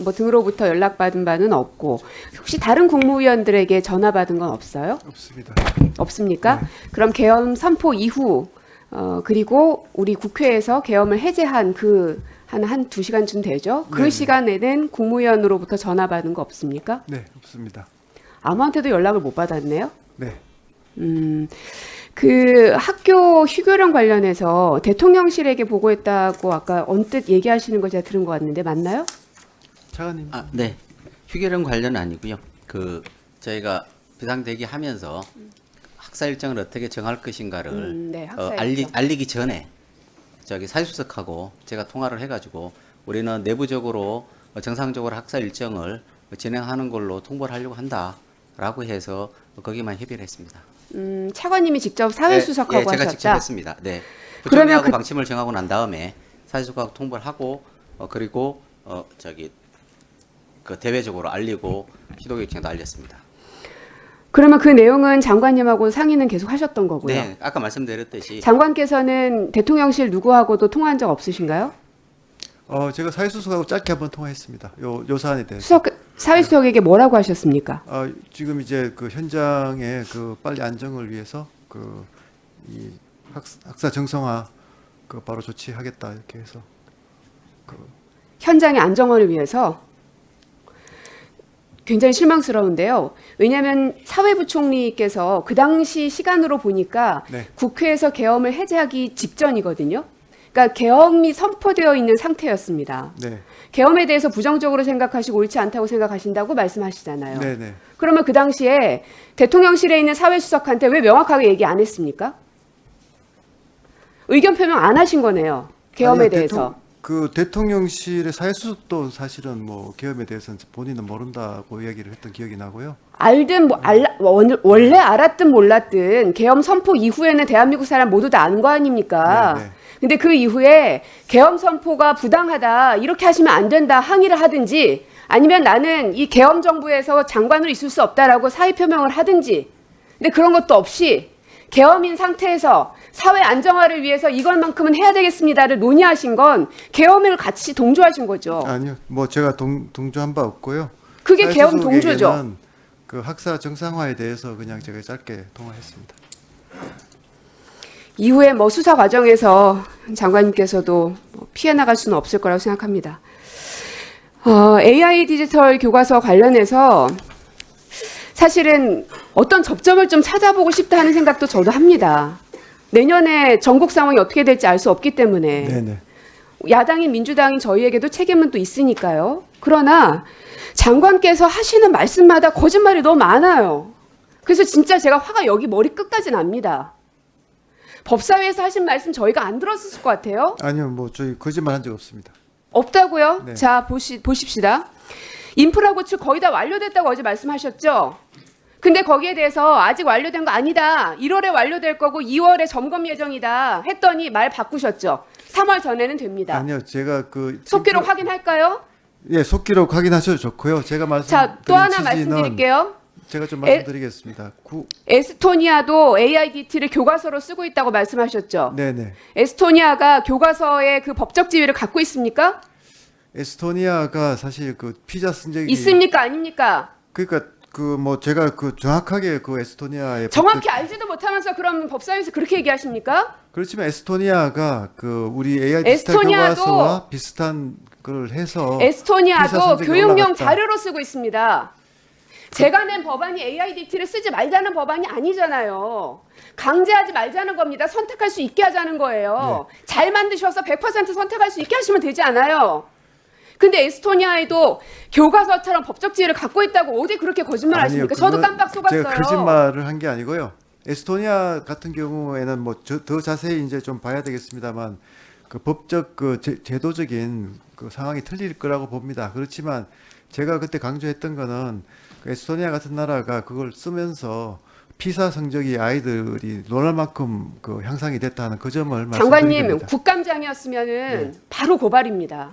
뭐 등으로부터 연락받은 바는 없고 혹시 다른 국무위원들에게 전화 받은 건 없어요? 없습니다. 없습니까? 네. 그럼 계엄 선포 이후 그리고 우리 국회에서 계엄을 해제한 그 한 2시간쯤 되죠? 그 네. 시간에는 시간에는 국무위원으로부터 전화 받은 거 없습니까? 네, 없습니다. 아무한테도 연락을 못 받았네요. 네. 그 학교 휴교령 관련해서 대통령실에게 보고했다고 아까 언뜻 얘기하시는 거 제가 들은 것 같는데 맞나요? 차관님. 네. 휴교령 관련 아니고요. 저희가 비상대기하면서 학사 일정을 어떻게 정할 것인가를 네, 학사 일정. 알리기 전에 저기 사회수석하고 제가 통화를 해가지고 우리는 내부적으로 정상적으로 학사 일정을 진행하는 걸로 통보를 하려고 한다라고 해서 거기만 협의를 했습니다. 차관님이 직접 사회수석하고 네, 제가 하셨다. 직접 했습니다. 네. 그러면 부총리하고 방침을 정하고 난 다음에 사회수석하고 통보를 하고 그리고 그 대외적으로 알리고 시도교육청도 알렸습니다. 그러면 그 내용은 장관님하고 상의는 계속 하셨던 거고요. 네, 아까 말씀드렸듯이 장관께서는 대통령실 누구하고도 통화한 적 없으신가요? 제가 사회수석하고 짧게 한번 통화했습니다. 요 사안에 대해서. 사회수석에게 뭐라고 하셨습니까? 지금 이제 그 현장의 그 빨리 안정을 위해서 이 학사 정상화 바로 조치하겠다 이렇게 해서 현장의 안정화를 위해서 굉장히 실망스러운데요. 왜냐하면 사회부총리께서 그 당시 시간으로 보니까 네. 국회에서 계엄을 해제하기 직전이거든요. 그러니까 계엄이 선포되어 있는 상태였습니다. 네. 계엄에 대해서 부정적으로 생각하시고 옳지 않다고 생각하신다고 말씀하시잖아요. 네, 네. 그러면 그 당시에 대통령실에 있는 사회수석한테 왜 명확하게 얘기 안 했습니까? 의견 표명 안 하신 거네요. 계엄에 아니요, 대해서. 대통령실의 사회수석도 사실은 뭐 계엄에 대해서는 본인은 모른다고 이야기를 했던 기억이 나고요. 알든 원래 알았든 몰랐든 계엄 선포 이후에는 대한민국 사람 모두 다 아는 거 아닙니까? 네, 네. 근데 그 이후에 계엄 선포가 부당하다 이렇게 하시면 안 된다 항의를 하든지 아니면 나는 이 계엄 정부에서 장관으로 있을 수 없다라고 사의 표명을 하든지 근데 그런 것도 없이 계엄인 상태에서 사회 안정화를 위해서 이것만큼은 해야 되겠습니다를 논의하신 건 계엄을 같이 동조하신 거죠. 아니요, 뭐 제가 동조한 바 없고요. 그게 계엄 동조죠. 사회수석에게는 그 학사 정상화에 대해서 그냥 제가 짧게 통화했습니다. 이후에 뭐 수사 과정에서 장관님께서도 피해 나갈 수는 없을 거라고 생각합니다. AI 디지털 교과서 관련해서 사실은 어떤 접점을 좀 찾아보고 싶다 하는 생각도 저도 합니다. 내년에 전국 상황이 어떻게 될지 알 수 없기 때문에 네네. 야당인 민주당인 저희에게도 책임은 또 있으니까요. 그러나 장관께서 하시는 말씀마다 거짓말이 너무 많아요. 그래서 진짜 제가 화가 여기 머리 끝까지 납니다. 법사위에서 하신 말씀 저희가 안 들었을 것 같아요. 아니요, 뭐 저희 거짓말 한 적 없습니다. 없다고요? 네. 자, 보십시다. 인프라 구축 거의 다 완료됐다고 어제 말씀하셨죠? 근데 거기에 대해서 아직 완료된 거 아니다. 1월에 완료될 거고 2월에 점검 예정이다. 했더니 말 바꾸셨죠? 3월 전에는 됩니다. 아니요, 제가 속기록 확인할까요? 예, 속기록 확인하셔도 좋고요. 제가 자, 또 하나 취지는 말씀드릴게요. 제가 좀 말씀드리겠습니다. 에스토니아도 AIDT를 교과서로 쓰고 있다고 말씀하셨죠? 네네. 에스토니아가 교과서의 그 법적 지위를 갖고 있습니까? 에스토니아가 사실 그 피자 쓴 적이 있습니까? 아닙니까? 그러니까 뭐 제가 정확하게 에스토니아의 정확히 알지도 못하면서 그럼 법사위에서 그렇게 얘기하십니까? 그렇지만 에스토니아가 우리 AI 디지털 에스토니아도 교과서와 비슷한 걸 해서 피자 에스토니아도 성적이 교육용 올라갔다. 자료로 쓰고 있습니다. 제가 낸 법안이 AIDT를 쓰지 말자는 법안이 아니잖아요. 강제하지 말자는 겁니다. 선택할 수 있게 하자는 거예요. 잘 만드셔서 100% 선택할 수 있게 하시면 되지 않아요. 근데 에스토니아에도 교과서처럼 법적 지위를 갖고 있다고 어디 그렇게 거짓말 아니요, 하십니까? 저도 깜빡 속았어요. 제가 거짓말을 한 게 아니고요. 에스토니아 같은 경우에는 뭐 더 자세히 이제 좀 봐야 되겠습니다만 그 법적 제도적인 그 상황이 틀릴 거라고 봅니다. 그렇지만 제가 그때 강조했던 거는 에스토니아 같은 나라가 그걸 쓰면서 피사 성적이 아이들이 놀랄 만큼 향상이 됐다는 그 점을 말씀드립니다. 장관님 국감장이었으면은 바로 고발입니다.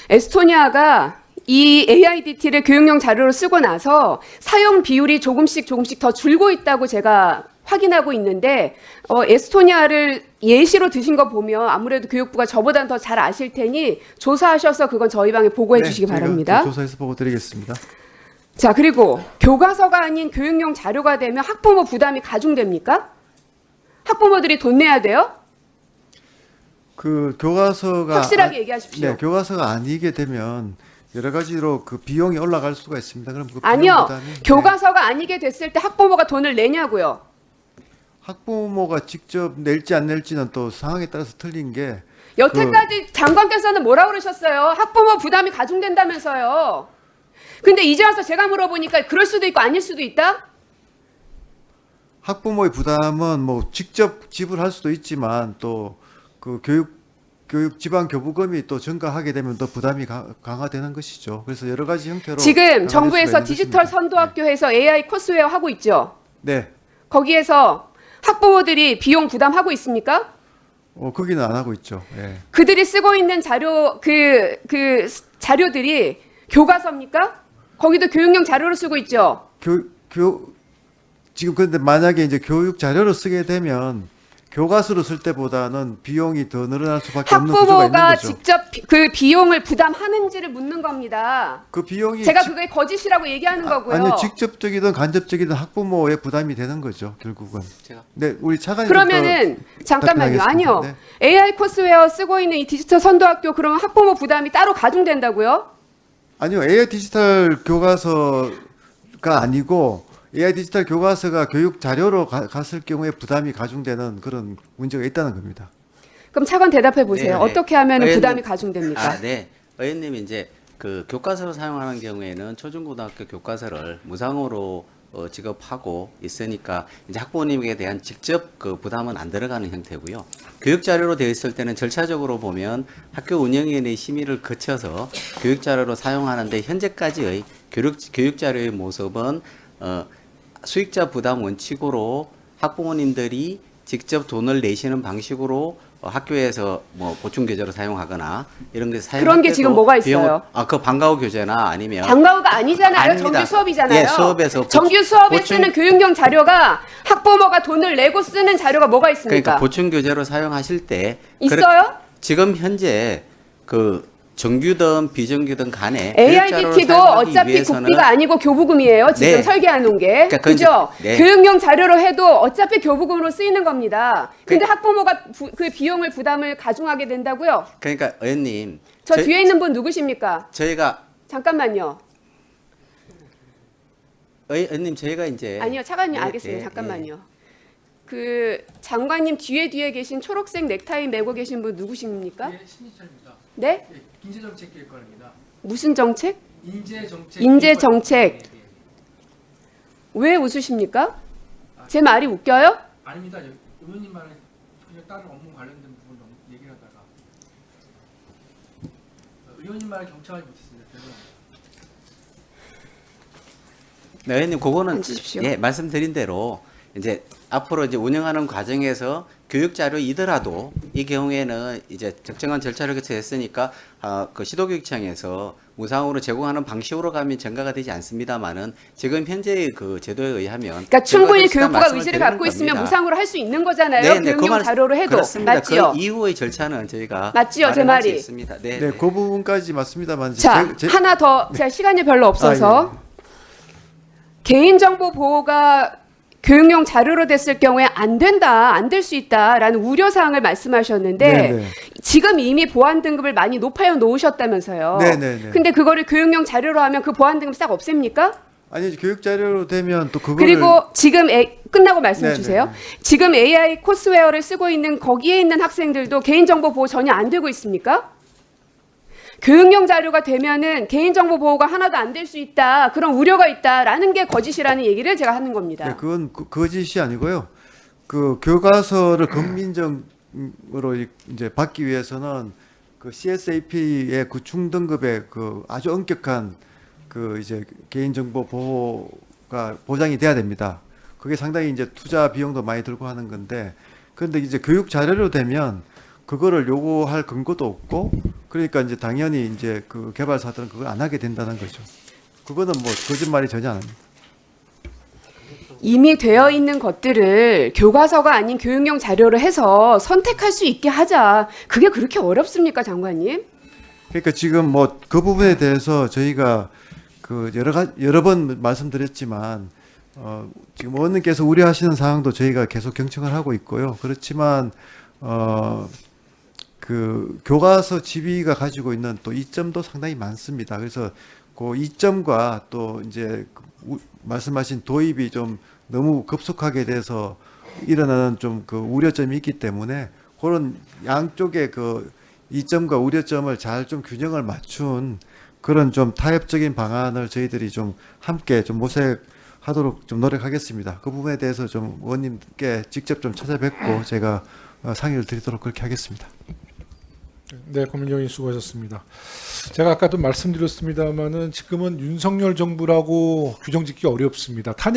에스토니아가 이 AIDT를 교육용 자료로 쓰고 나서 사용 비율이 조금씩 더 줄고 있다고 제가 확인하고 있는데 에스토니아를 예시로 드신 거 보면 아무래도 교육부가 저보다는 더 잘 아실 테니 조사하셔서 그건 저희 방에 보고해 네, 주시기 저희가 바랍니다. 조사해서 보고 드리겠습니다. 자, 그리고 교과서가 아닌 교육용 자료가 되면 학부모 부담이 가중됩니까? 학부모들이 돈 내야 돼요? 그 교과서가 확실하게 얘기하십시오. 네, 교과서가 아니게 되면 여러 가지로 그 비용이 올라갈 수가 있습니다. 그럼 그 비용 아니요. 부담이, 네, 교과서가 아니게 됐을 때 학부모가 돈을 내냐고요. 학부모가 직접 낼지 안 낼지는 또 상황에 따라서 틀린 게 여태까지 장관께서는 뭐라 그러셨어요? 학부모 부담이 가중된다면서요. 근데 이제 와서 제가 물어보니까 그럴 수도 있고 아닐 수도 있다? 학부모의 부담은 뭐 직접 지불할 수도 있지만 또 그 교육 지방 교부금이 또 증가하게 되면 더 부담이 강화되는 것이죠. 그래서 여러 가지 형태로 지금 강화될 정부에서 수가 있는 디지털 것입니다. 선도학교에서 AI 코스웨어 하고 있죠. 네. 거기에서 학부모들이 비용 부담하고 있습니까? 거기는 안 하고 있죠. 예. 그들이 쓰고 있는 자료 그 자료들이 교과서입니까? 거기도 교육용 자료로 쓰고 있죠. 지금 그런데 만약에 이제 교육 자료로 쓰게 되면 교과서로 쓸 때보다는 비용이 더 늘어날 수밖에 없는 구조가 있는 학부모가 거죠. 직접 그 비용을 부담하는지를 묻는 겁니다. 그 비용이 제가 그게 거짓이라고 얘기하는 거고요. 아니요, 직접적이든 간접적이든 학부모의 부담이 되는 거죠, 결국은. 제가 네, 우리 차관님 그러면은 잠깐만요. 답변하겠습니다. 아니요. 네. AI 코스웨어 쓰고 있는 이 디지털 선도학교 그러면 학부모 부담이 따로 가중된다고요? 아니요, AI 디지털 교과서가 아니고 AI 디지털 교과서가 교육 자료로 갔을 경우에 부담이 가중되는 그런 문제가 있다는 겁니다. 그럼 차관 대답해 보세요. 네, 네. 어떻게 하면 의원님, 부담이 가중됩니까? 네. 의원님이 이제 그 교과서를 사용하는 경우에는 초중고등학교 교과서를 무상으로 지급하고 있으니까 이제 학부모님에 대한 직접 그 부담은 안 들어가는 형태고요. 교육 자료로 되어 있을 때는 절차적으로 보면 학교 운영위원회의 심의를 거쳐서 교육 자료로 사용하는데 현재까지의 교육 자료의 모습은 수익자 부담 원칙으로 학부모님들이 직접 돈을 내시는 방식으로 학교에서 뭐 보충 교재로 사용하거나 이런 게 사용 그런 게 지금 뭐가 있어요? 그 방과후 교재나 아니면 방과후가 아니잖아요. 아닙니다. 정규 수업이잖아요. 예, 수업에서 정규 수업에 보충- 쓰는 교육용 자료가 학부모가 돈을 내고 쓰는 자료가 뭐가 있습니까? 그러니까 보충 교재로 사용하실 때 있어요? 지금 현재 그 정규든 비정규든 간에 AIDT도 어차피 국비가 아니고 교부금이에요. 지금 네. 설계해 놓은 게. 그러니까 그건 그죠? 이제- 네. 교육용 자료로 해도 어차피 교부금으로 쓰이는 겁니다. 근데 학부모가 그 비용을 부담을 가중하게 된다고요? 그러니까 의원님 저 뒤에 있는 분 누구십니까? 저희가 잠깐만요. 의원님 저희가 이제 아니요, 차관님 네, 알겠습니다. 네, 잠깐만요. 그 장관님 뒤에 계신 초록색 넥타이 메고 계신 분 누구십니까? 예, 신희철입니다. 네? 예, 인재정책기획관입니다. 무슨 정책? 인재정책. 인재정책. 예, 예. 왜 웃으십니까? 제 말이 웃겨요? 아닙니다. 의원님 말에 그냥 다른 업무 관련된 부분 얘기를 하다가 의원님 말에 경청하지 못했습니다. 죄송합니다. 네, 의원님 그거는 앉으십시오. 예, 말씀드린 대로 이제 앞으로 이제 운영하는 과정에서 교육 자료이더라도 이 경우에는 이제 적정한 절차를 거쳐했으니까 그 시도교육청에서 무상으로 제공하는 방식으로 가면 전가가 되지 않습니다만은 지금 현재의 그 제도에 의하면 그러니까 충분히 전가될 교육부가 말씀을 의지를 드리는 갖고 있으면 겁니다. 무상으로 할 수 있는 거잖아요. 네, 네, 그 교육용 말- 자료로 해도. 그렇습니다. 맞지요? 그 이후의 절차는 저희가 맞지요, 제 마련할 수 말이? 있습니다. 네, 네, 네. 그 부분까지 맞습니다만 자, 하나 더. 제가 시간이 별로 없어서. 개인정보 보호가 교육용 자료로 됐을 경우에 안 된다, 안 될 수 있다라는 우려사항을 말씀하셨는데 네네. 지금 이미 보안 등급을 많이 높여 놓으셨다면서요. 네네네. 근데 그거를 교육용 자료로 하면 그 보안 등급 싹 없앱니까? 아니 교육 자료로 되면 또 그거를 그리고 지금 끝나고 말씀해 네네. 주세요. 지금 AI 코스웨어를 쓰고 있는 거기에 있는 학생들도 개인정보 보호 전혀 안 되고 있습니까? 교육용 자료가 되면은 개인정보 보호가 하나도 안 될 수 있다. 그런 우려가 있다라는 게 거짓이라는 얘기를 제가 하는 겁니다. 네, 그건 거짓이 아니고요. 그 교과서를 검민정으로 이제 받기 위해서는 그 CSAP의 그 중등급의 그 아주 엄격한 그 이제 개인정보 보호가 보장이 돼야 됩니다. 그게 상당히 이제 투자 비용도 많이 들고 하는 건데, 그런데 이제 교육 자료로 되면 그거를 요구할 근거도 없고, 그러니까 이제 당연히 이제 그 개발사들은 그걸 안 하게 된다는 거죠. 그거는 뭐 거짓말이 전혀 안 합니다. 이미 되어 있는 것들을 교과서가 아닌 교육용 자료로 해서 선택할 수 있게 하자. 그게 그렇게 어렵습니까, 장관님? 그러니까 지금 뭐 그 부분에 대해서 저희가 그 여러 번 말씀드렸지만 지금 의원님께서 우려하시는 사항도 저희가 계속 경청을 하고 있고요. 그렇지만 그 교과서 집의가 가지고 있는 또 이점도 상당히 많습니다. 그래서 그 이점과 또 이제 말씀하신 도입이 좀 너무 급속하게 돼서 일어나는 좀 그 우려점이 있기 때문에 그런 양쪽의 그 이점과 우려점을 잘 좀 균형을 맞춘 그런 좀 타협적인 방안을 저희들이 좀 함께 좀 모색하도록 좀 노력하겠습니다. 그 부분에 대해서 좀 의원님께 직접 좀 찾아뵙고 제가 상의를 드리도록 그렇게 하겠습니다. 네, 고민정의 수고하셨습니다. 제가 아까도 말씀드렸습니다마는 지금은 윤석열 정부라고 규정 짓기 어렵습니다. 탄핵